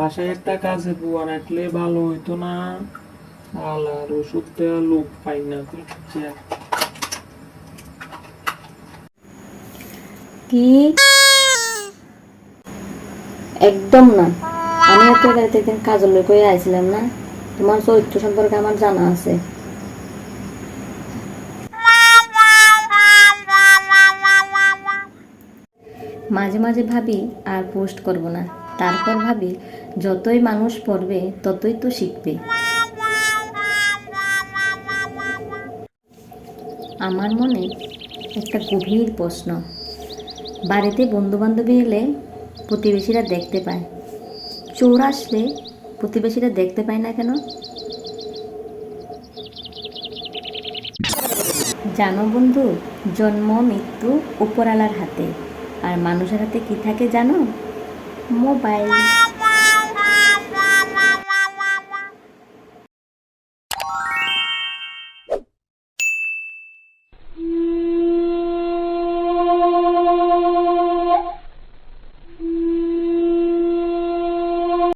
বাসায় একটা কাজে বুয়া রাখলে ভালো হইতো না। আলার ওষুধ দেওয়া লোক পাই না বুঝছে। কি? একদম না। আমি এত গাড়িতে একদিন কাজল কয়ে আইছিলাম না, তোমার চরিত্র সম্পর্কে আমার জানা আছে। মাঝে মাঝে ভাবি আর পোস্ট করব না, তারপর ভাবি যতই মানুষ পড়বে ততই তো শিখবে। আমার মনে একটা গভীর প্রশ্ন, বাড়িতে বন্ধু বান্ধবী এলে প্রতিবেশীরা দেখতে পায়, চোর আসলে প্রতিবেশীরা দেখতে পায় না কেন? জানো বন্ধু, জন্ম মৃত্যু উপরওয়ালার হাতে, আর মানুষের হাতে কি থাকে জানো? মোবাইল।